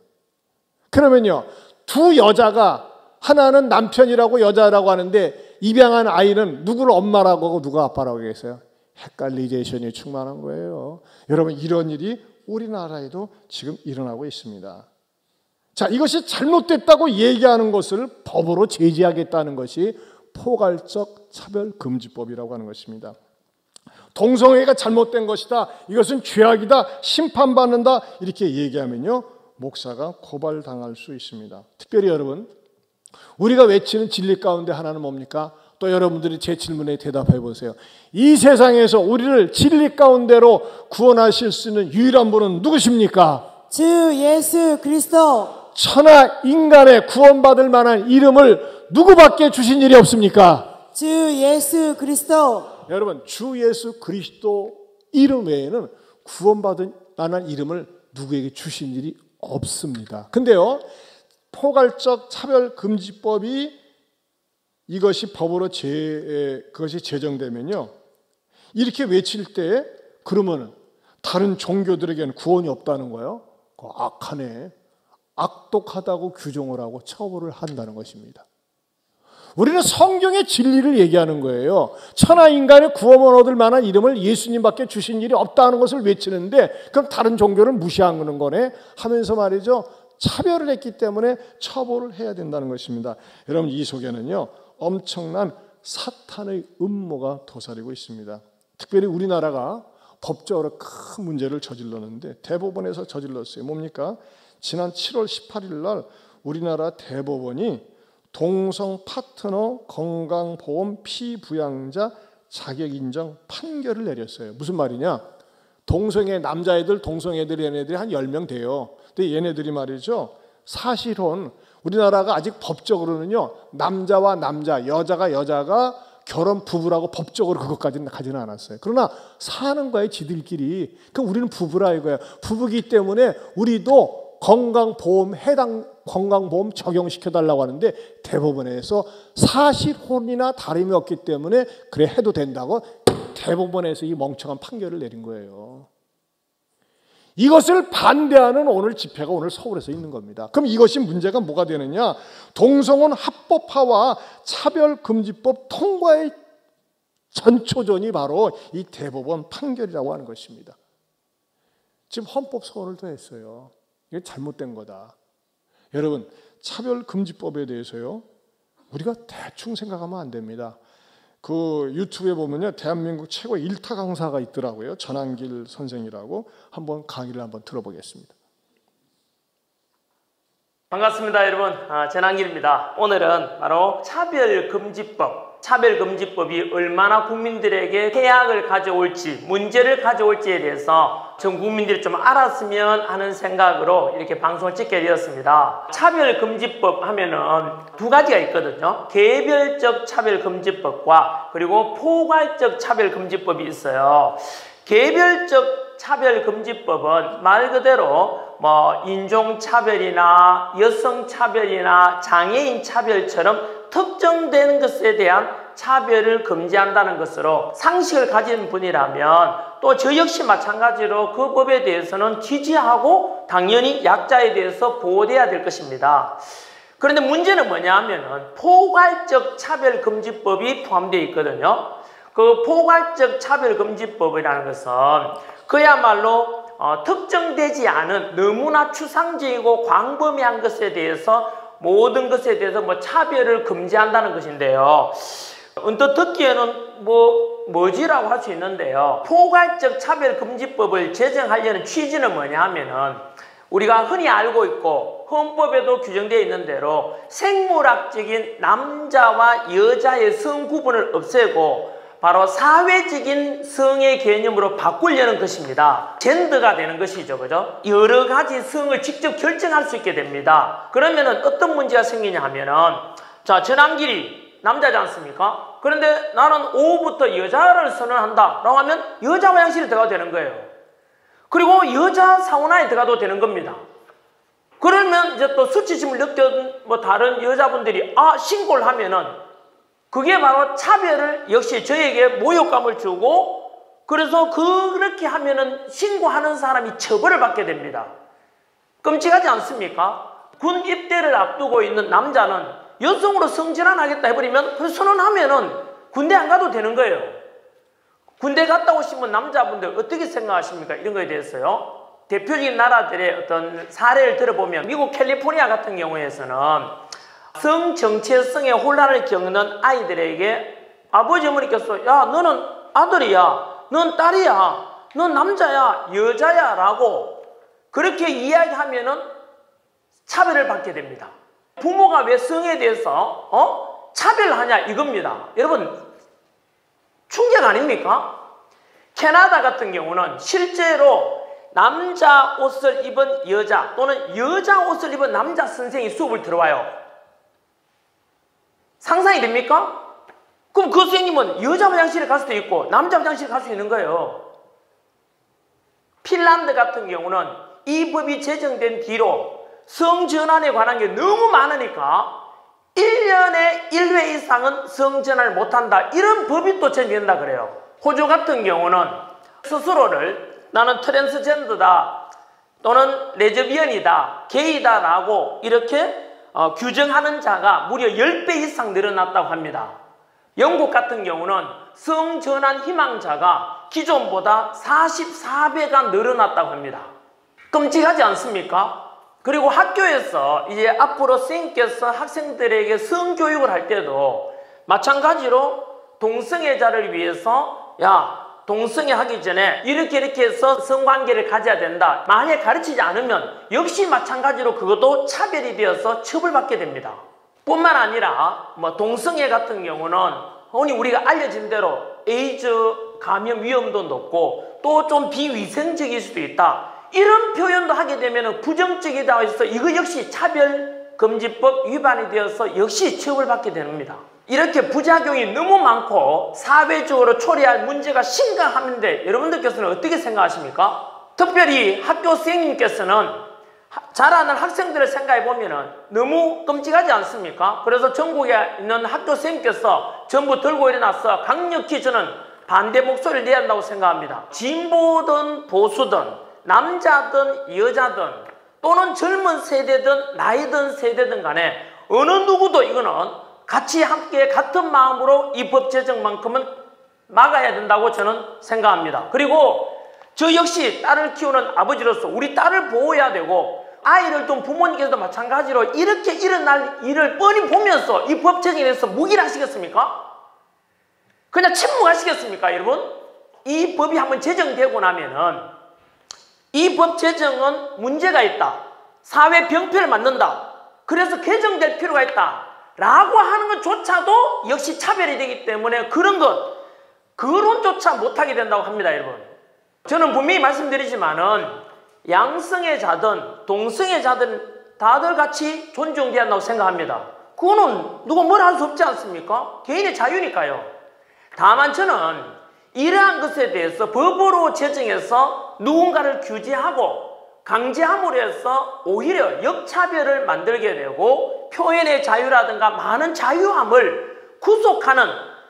그러면요, 두 여자가, 하나는 남편이라고 여자라고 하는데 입양한 아이는 누구를 엄마라고 하고 누가 아빠라고 하겠어요? 헷갈리제이션이 충만한 거예요. 여러분, 이런 일이 우리나라에도 지금 일어나고 있습니다. 자, 이것이 잘못됐다고 얘기하는 것을 법으로 제지하겠다는 것이 포괄적 차별금지법이라고 하는 것입니다. 동성애가 잘못된 것이다, 이것은 죄악이다, 심판받는다, 이렇게 얘기하면요, 목사가 고발당할 수 있습니다. 특별히 여러분, 우리가 외치는 진리 가운데 하나는 뭡니까? 또 여러분들이 제 질문에 대답해 보세요. 이 세상에서 우리를 진리 가운데로 구원하실 수 있는 유일한 분은 누구십니까? 주 예수 그리스도. 천하 인간의 구원받을 만한 이름을 누구밖에 주신 일이 없습니까? 주 예수 그리스도. 여러분, 주 예수 그리스도 이름 외에는 구원받을 만한 이름을 누구에게 주신 일이 없습니다. 근데요, 포괄적 차별금지법이 이것이 법으로 그것이 제정되면요, 이렇게 외칠 때 그러면 다른 종교들에게는 구원이 없다는 거예요. 악하네, 악독하다고 규정을 하고 처벌을 한다는 것입니다. 우리는 성경의 진리를 얘기하는 거예요. 천하 인간의 구원을 얻을 만한 이름을 예수님밖에 주신 일이 없다는 것을 외치는데 그럼 다른 종교는 무시하는 거네 하면서 말이죠, 차별을 했기 때문에 처벌을 해야 된다는 것입니다. 여러분, 이 속에는요, 엄청난 사탄의 음모가 도사리고 있습니다. 특별히 우리나라가 법적으로 큰 문제를 저질렀는데 대법원에서 저질렀어요. 뭡니까? 지난 7월 18일 날 우리나라 대법원이 동성 파트너 건강보험 피부양자 자격인정 판결을 내렸어요. 무슨 말이냐? 동성애 남자애들, 동성애들 얘네들이 한 10명 돼요. 근데 얘네들이 말이죠. 사실은 우리나라가 아직 법적으로는요. 남자와 남자, 여자가 결혼 부부라고 법적으로 그것까지는 가지는 않았어요. 그러나 사는 거에 지들끼리 그럼 우리는 부부라 이거예요. 부부기 때문에 우리도 해당 건강보험 적용시켜달라고 하는데 대법원에서 사실혼이나 다름이 없기 때문에 그래 해도 된다고 대법원에서 이 멍청한 판결을 내린 거예요. 이것을 반대하는 오늘 집회가 오늘 서울에서 있는 겁니다. 그럼 이것이 문제가 뭐가 되느냐? 동성혼 합법화와 차별금지법 통과의 전초전이 바로 이 대법원 판결이라고 하는 것입니다. 지금 헌법 소원을 더했어요. 이게 잘못된 거다. 여러분, 차별금지법에 대해서요, 우리가 대충 생각하면 안 됩니다. 그 유튜브에 보면요, 대한민국 최고 일타 강사가 있더라고요. 전한길 선생이라고. 한번 강의를 한번 들어보겠습니다. 반갑습니다, 여러분. 전한길입니다. 오늘은 바로 차별금지법이 얼마나 국민들에게 해악을 가져올지, 문제를 가져올지에 대해서 전 국민들이 좀 알았으면 하는 생각으로 이렇게 방송을 찍게 되었습니다. 차별금지법 하면은 두 가지가 있거든요. 개별적 차별금지법과 그리고 포괄적 차별금지법이 있어요. 개별적 차별금지법은 말 그대로 인종차별이나 여성차별이나 장애인차별처럼 특정된 것에 대한 차별을 금지한다는 것으로 상식을 가진 분이라면 또 저 역시 마찬가지로 그 법에 대해서는 지지하고 당연히 약자에 대해서 보호돼야 될 것입니다. 그런데 문제는 뭐냐 하면은 포괄적 차별금지법이 포함되어 있거든요. 그 포괄적 차별금지법이라는 것은 그야말로 특정되지 않은 너무나 추상적이고 광범위한 것에 대해서 모든 것에 대해서 차별을 금지한다는 것인데요. 언뜻 듣기에는 뭐지라고 할 수 있는데요. 포괄적 차별금지법을 제정하려는 취지는 뭐냐 하면은 우리가 흔히 알고 있고 헌법에도 규정되어 있는 대로 생물학적인 남자와 여자의 성 구분을 없애고 바로 사회적인 성의 개념으로 바꾸려는 것입니다. 젠더가 되는 것이죠. 그죠? 여러 가지 성을 직접 결정할 수 있게 됩니다. 그러면은 어떤 문제가 생기냐 하면은 자, 전한길이 남자지 않습니까? 그런데 나는 오후부터 여자를 선언한다 라고 하면 여자 화장실에 들어가도 되는 거예요. 그리고 여자 사우나에 들어가도 되는 겁니다. 그러면 이제 또 수치심을 느꼈던 다른 여자분들이 신고를 하면은 그게 바로 차별을 역시 저에게 모욕감을 주고 그래서 그렇게 하면은 신고하는 사람이 처벌을 받게 됩니다. 끔찍하지 않습니까? 군 입대를 앞두고 있는 남자는 여성으로 성전환하겠다 해버리면 그 선언하면은 군대 안 가도 되는 거예요. 군대 갔다 오시면 남자분들 어떻게 생각하십니까? 이런 거에 대해서요. 대표적인 나라들의 어떤 사례를 들어보면 미국 캘리포니아 같은 경우에서는 성 정체성의 혼란을 겪는 아이들에게 아버지 어머니께서 야 너는 아들이야, 넌 딸이야, 넌 남자야, 여자야 라고 그렇게 이야기하면은 차별을 받게 됩니다. 부모가 왜 성에 대해서 차별하냐 이겁니다. 여러분 충격 아닙니까? 캐나다 같은 경우는 실제로 남자 옷을 입은 여자 또는 여자 옷을 입은 남자 선생이 수업을 들어와요. 상상이 됩니까? 그럼 그 선생님은 여자 화장실에 갈 수도 있고 남자 화장실에 갈 수 있는 거예요. 핀란드 같은 경우는 이 법이 제정된 뒤로 성전환에 관한 게 너무 많으니까 1년에 1회 이상은 성전환을 못한다. 이런 법이 또 제정된다 그래요. 호주 같은 경우는 스스로를 나는 트랜스젠더다 또는 레즈비언이다, 게이다 라고 이렇게 규정하는 자가 무려 10배 이상 늘어났다고 합니다. 영국 같은 경우는 성전환 희망자가 기존보다 44배가 늘어났다고 합니다. 끔찍하지 않습니까? 그리고 학교에서 이제 앞으로 선생님께서 학생들에게 성교육을 할 때도 마찬가지로 동성애자를 위해서 동성애 하기 전에 이렇게 해서 성관계를 가져야 된다. 만약에 가르치지 않으면 역시 마찬가지로 그것도 차별이 되어서 처벌받게 됩니다. 뿐만 아니라 동성애 같은 경우는 흔히 우리가 알려진 대로 에이즈 감염 위험도 높고 또 좀 비위생적일 수도 있다. 이런 표현도 하게 되면 부정적이다 해서 이거 역시 차별금지법 위반이 되어서 역시 처벌받게 됩니다. 이렇게 부작용이 너무 많고 사회적으로 초래할 문제가 심각한데 여러분들께서는 어떻게 생각하십니까? 특별히 학교 선생님께서는 자라는 학생들을 생각해 보면 너무 끔찍하지 않습니까? 그래서 전국에 있는 학교 선생님께서 전부 들고 일어나서 강력히 저는 반대 목소리를 내야 한다고 생각합니다. 진보든 보수든 남자든 여자든 또는 젊은 세대든 나이 든 세대든 간에 어느 누구도 이거는 같이 함께 같은 마음으로 이 법 제정만큼은 막아야 된다고 저는 생각합니다. 그리고 저 역시 딸을 키우는 아버지로서 우리 딸을 보호해야 되고 아이를 둔 부모님께서도 마찬가지로 이렇게 일어날 일을 뻔히 보면서 이 법 제정에 대해서 무기를 하시겠습니까? 그냥 침묵하시겠습니까, 여러분? 이 법이 한번 제정되고 나면은 이 법 제정은 문제가 있다. 사회 병폐를 만든다. 그래서 개정될 필요가 있다. 라고 하는 것조차도 역시 차별이 되기 때문에 그런 것, 거론조차 못하게 된다고 합니다, 여러분. 저는 분명히 말씀드리지만은 양성애자든 동성애자든 다들 같이 존중돼야 한다고 생각합니다. 그거는 누가 뭐라 할 수 없지 않습니까? 개인의 자유니까요. 다만 저는 이러한 것에 대해서 법으로 제정해서 누군가를 규제하고 강제함으로 해서 오히려 역차별을 만들게 되고 표현의 자유라든가 많은 자유함을 구속하는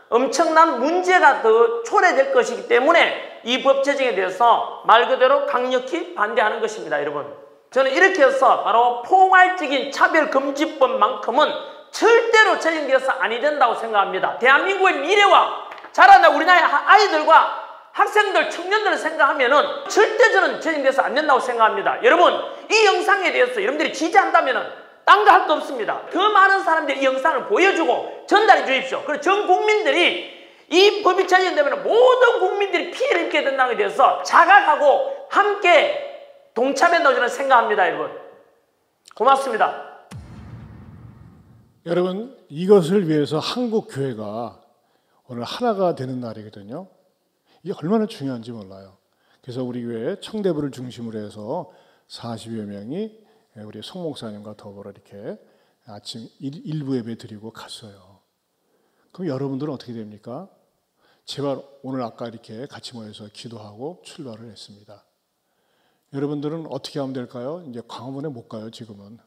엄청난 문제가 더 초래될 것이기 때문에 이 법 제정에 대해서 말 그대로 강력히 반대하는 것입니다, 여러분. 저는 이렇게 해서 바로 포괄적인 차별금지법만큼은 절대로 제정되어서 아니 된다고 생각합니다. 대한민국의 미래와 자라날 우리나라의 아이들과 학생들, 청년들을 생각하면은 절대 저는 제정돼서 안 된다고 생각합니다. 여러분, 이 영상에 대해서 여러분들이 지지한다면은 딴 거 할 거 없습니다. 더 많은 사람들이 이 영상을 보여주고 전달해 주십시오. 그리고 전 국민들이 이 법이 제정되면 모든 국민들이 피해를 입게 된다는 것에 대해서 자각하고 함께 동참한다고 저는 생각합니다, 여러분. 고맙습니다. 여러분, 이것을 위해서 한국 교회가 오늘 하나가 되는 날이거든요. 이게 얼마나 중요한지 몰라요. 그래서 우리 교회 청대부를 중심으로 해서 40여 명이 우리 송 목사님과 더불어 이렇게 아침 일부 예배 드리고 갔어요. 그럼 여러분들은 어떻게 됩니까? 제발 오늘 아까 이렇게 같이 모여서 기도하고 출발을 했습니다. 여러분들은 어떻게 하면 될까요? 이제 광화문에 못 가요, 지금은.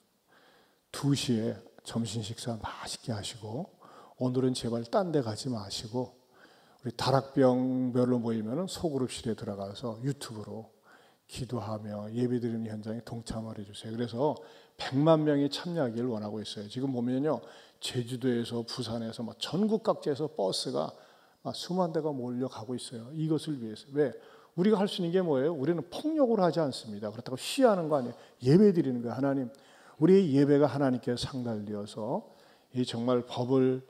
2시에 점심 식사 맛있게 하시고 오늘은 제발 딴 데 가지 마시고 우리 다락병별로 모이면 소그룹실에 들어가서 유튜브로 기도하며 예배드리는 현장에 동참을 해주세요. 그래서 100만 명이 참여하기를 원하고 있어요. 지금 보면요, 제주도에서 부산에서 전국 각지에서 버스가 수만 대가 몰려가고 있어요. 이것을 위해서. 왜? 우리가 할 수 있는 게 뭐예요? 우리는 폭력으로 하지 않습니다. 그렇다고 시위하는 거 아니에요. 예배드리는 거예요. 하나님, 우리의 예배가 하나님께 상달되어서 이 정말 법을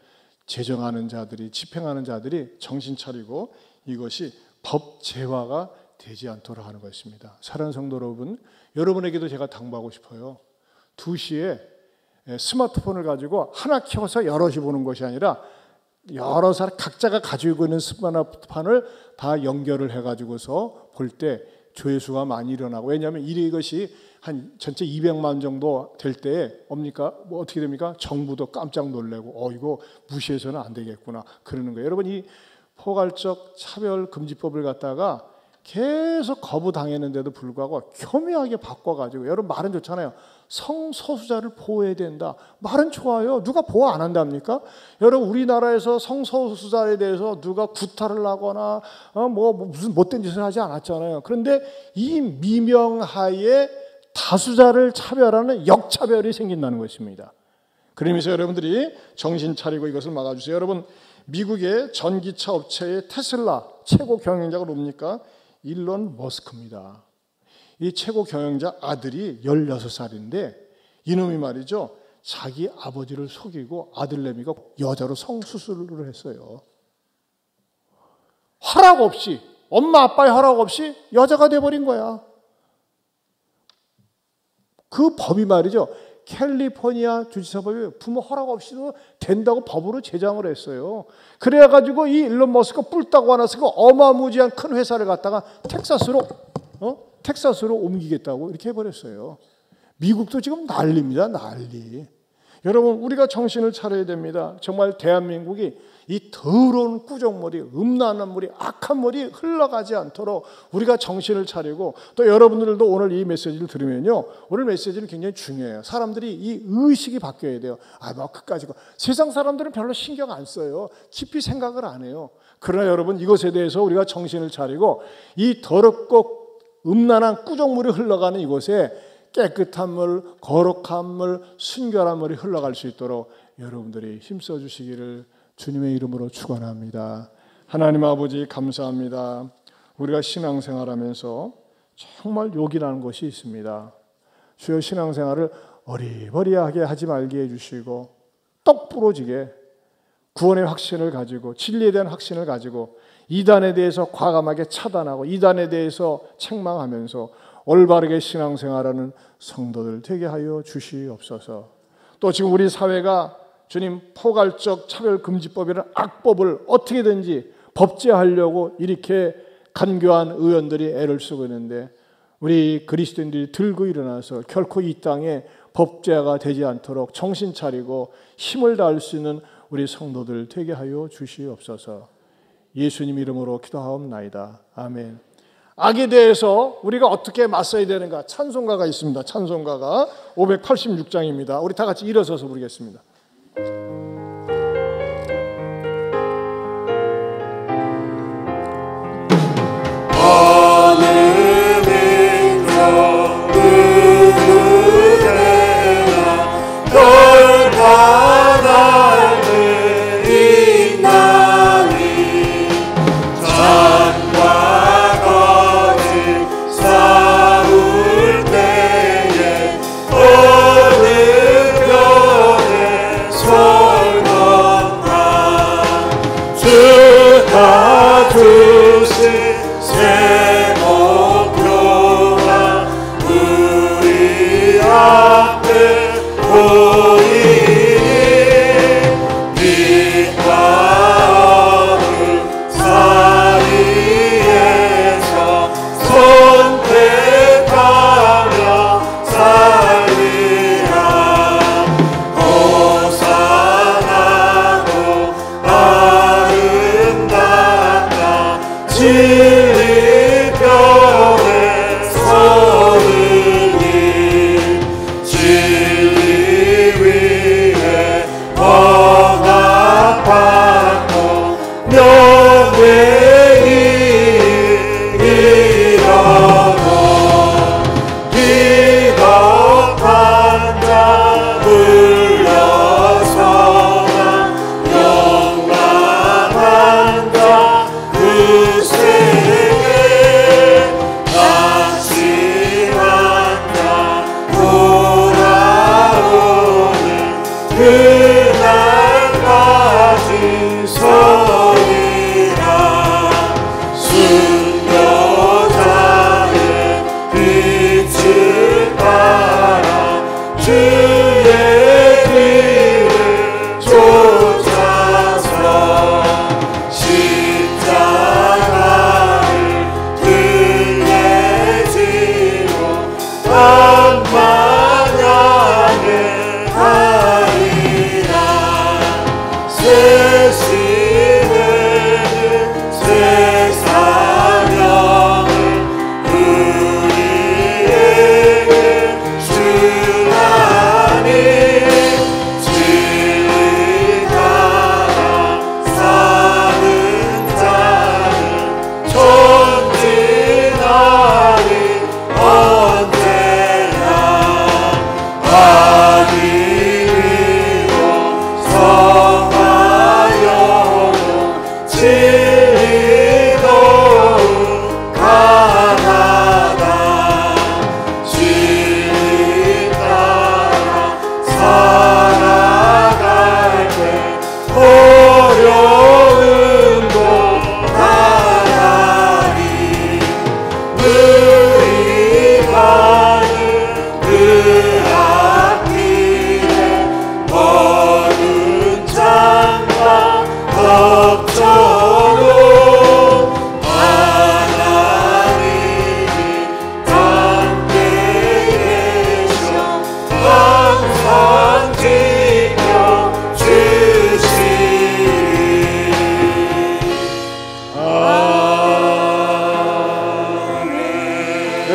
제정하는 자들이, 집행하는 자들이 정신 차리고 이것이 법제화가 되지 않도록 하는 것입니다. 사랑하는 성도 여러분, 여러분에게도 제가 당부하고 싶어요. 2시에 스마트폰을 가지고 하나 켜서 여럿이 보는 것이 아니라 여러 사람 각자가 가지고 있는 스마트폰을 다 연결을 해가지고서 볼 때 조회수가 많이 일어나고, 왜냐하면 이것이 한 전체 200만 정도 될 때 뭡니까? 뭐 어떻게 됩니까? 정부도 깜짝 놀래고 이거 무시해서는 안 되겠구나 그러는 거예요. 여러분, 이 포괄적 차별금지법을 갖다가 계속 거부당했는데도 불구하고 교묘하게 바꿔가지고, 여러분 말은 좋잖아요. 성소수자를 보호해야 된다. 말은 좋아요. 누가 보호 안 한답니까? 여러분, 우리나라에서 성소수자에 대해서 누가 구타를 하거나 무슨 못된 짓을 하지 않았잖아요. 그런데 이 미명하에 다수자를 차별하는 역차별이 생긴다는 것입니다. 그러면서 여러분들이 정신 차리고 이것을 막아주세요. 여러분, 미국의 전기차 업체의 테슬라 최고 경영자가 누굽니까? 일론 머스크입니다. 이 최고 경영자 아들이 16살인데 이놈이 말이죠, 자기 아버지를 속이고 아들 레미가 여자로 성수술을 했어요. 허락 없이, 엄마 아빠의 허락 없이 여자가 돼버린 거야. 그 법이 말이죠, 캘리포니아 주지사법이 부모 허락 없이도 된다고 법으로 제정을 했어요. 그래가지고 이 일론 머스크가 뿔 따고 와서 그 어마무지한 큰 회사를 갖다가 텍사스로 옮기겠다고 이렇게 해버렸어요. 미국도 지금 난리입니다, 난리. 여러분, 우리가 정신을 차려야 됩니다. 정말 대한민국이 이 더러운 꾸정물이, 음란한 물이, 악한 물이 흘러가지 않도록 우리가 정신을 차리고, 또 여러분들도 오늘 이 메시지를 들으면요, 오늘 메시지는 굉장히 중요해요. 사람들이 이 의식이 바뀌어야 돼요. 그까지고 세상 사람들은 별로 신경 안 써요. 깊이 생각을 안 해요. 그러나 여러분, 이것에 대해서 우리가 정신을 차리고 이 더럽고 음란한 꾸정물이 흘러가는 이곳에 깨끗한 물, 거룩한 물, 순결한 물이 흘러갈 수 있도록 여러분들이 힘써 주시기를 주님의 이름으로 축원합니다. 하나님 아버지, 감사합니다. 우리가 신앙생활하면서 정말 욕이라는 것이 있습니다. 주여, 신앙생활을 어리버리하게 하지 말게 해주시고 똑 부러지게 구원의 확신을 가지고, 진리에 대한 확신을 가지고, 이단에 대해서 과감하게 차단하고 이단에 대해서 책망하면서 올바르게 신앙생활하는 성도들 되게 하여 주시옵소서. 또 지금 우리 사회가 주님, 포괄적 차별금지법이라는 악법을 어떻게든지 법제하려고 이렇게 간교한 의원들이 애를 쓰고 있는데, 우리 그리스도인들이 들고 일어나서 결코 이 땅에 법제화가 되지 않도록 정신 차리고 힘을 다할 수 있는 우리 성도들 되게 하여 주시옵소서. 예수님 이름으로 기도하옵나이다. 아멘. 악에 대해서 우리가 어떻게 맞서야 되는가, 찬송가가 있습니다. 찬송가가 586장입니다. 우리 다 같이 일어서서 부르겠습니다. 아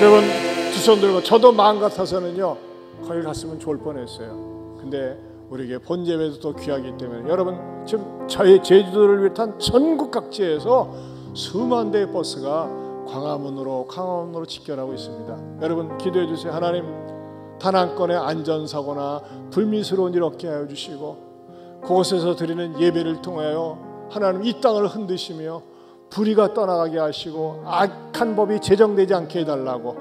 여러분 두 손 들고 저도 마음 같아서는요 거기 갔으면 좋을 뻔했어요. 근데 우리에게 본예배도 또 귀하기 때문에 여러분 지금 저희 제주도를 비롯한 전국 각지에서 수만 대의 버스가 광화문으로 직결하고 있습니다. 여러분 기도해 주세요. 하나님 단 한 건의 안전사고나 불미스러운 일 없게 하여 주시고 그곳에서 드리는 예배를 통하여 하나님 이 땅을 흔드시며 불의가 떠나가게 하시고 악한 법이 제정되지 않게 해달라고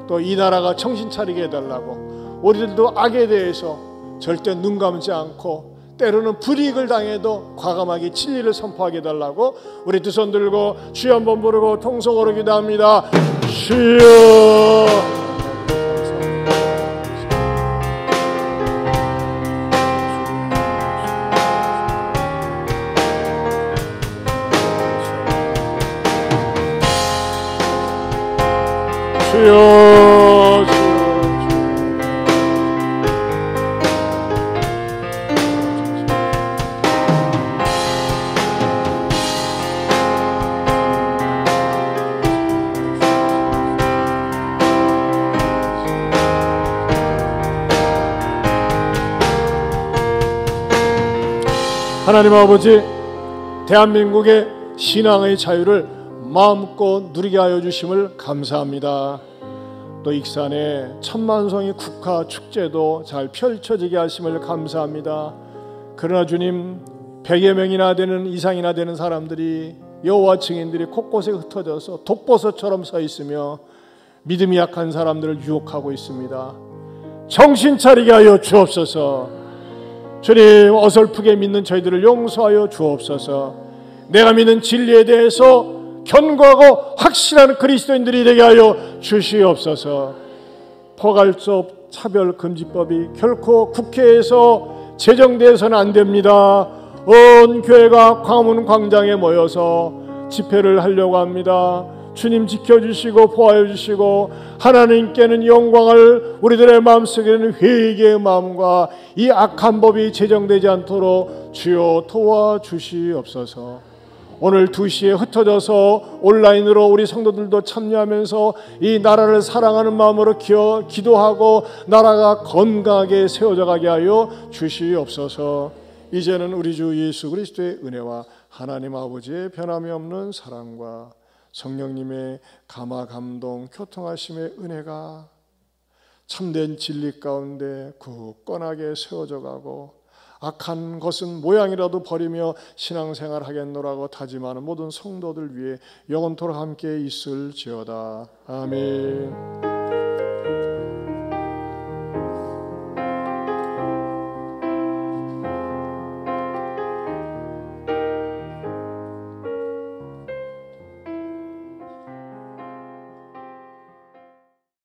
또 이 나라가 정신 차리게 해달라고 우리들도 악에 대해서 절대 눈 감지 않고 때로는 불이익을 당해도 과감하게 진리를 선포하게 해달라고 우리 두 손 들고 주여 한번 부르고 통성으로 기도합니다. 주여 주여 하나님 아버지 대한민국의 신앙의 자유를 마음껏 누리게 하여 주심을 감사합니다. 또 익산의 천만송이 국화 축제도 잘 펼쳐지게 하심을 감사합니다. 그러나 주님 100여 명이나 되는 이상이나 되는 사람들이 여호와 증인들이 곳곳에 흩어져서 독버섯처럼 서 있으며 믿음이 약한 사람들을 유혹하고 있습니다. 정신 차리게 하여 주옵소서. 주님 어설프게 믿는 저희들을 용서하여 주옵소서. 내가 믿는 진리에 대해서 견고하고 확실한 그리스도인들이 되게 하여 주시옵소서. 포괄적 차별금지법이 결코 국회에서 제정되어서는 안 됩니다. 온 교회가 광화문 광장에 모여서 집회를 하려고 합니다. 주님 지켜주시고 보호해 주시고 하나님께는 영광을 우리들의 마음속에는 회개의 마음과 이 악한 법이 제정되지 않도록 주여 도와주시옵소서. 오늘 2시에 흩어져서 온라인으로 우리 성도들도 참여하면서 이 나라를 사랑하는 마음으로 기도하고 나라가 건강하게 세워져 가게 하여 주시옵소서. 이제는 우리 주 예수 그리스도의 은혜와 하나님 아버지의 변함이 없는 사랑과 성령님의 감화 감동 교통하심의 은혜가 참된 진리 가운데 굳건하게 세워져 가고 악한 것은 모양이라도 버리며 신앙생활 하겠노라고 다짐하는 모든 성도들 위해 영원토록 함께 있을지어다. 아멘.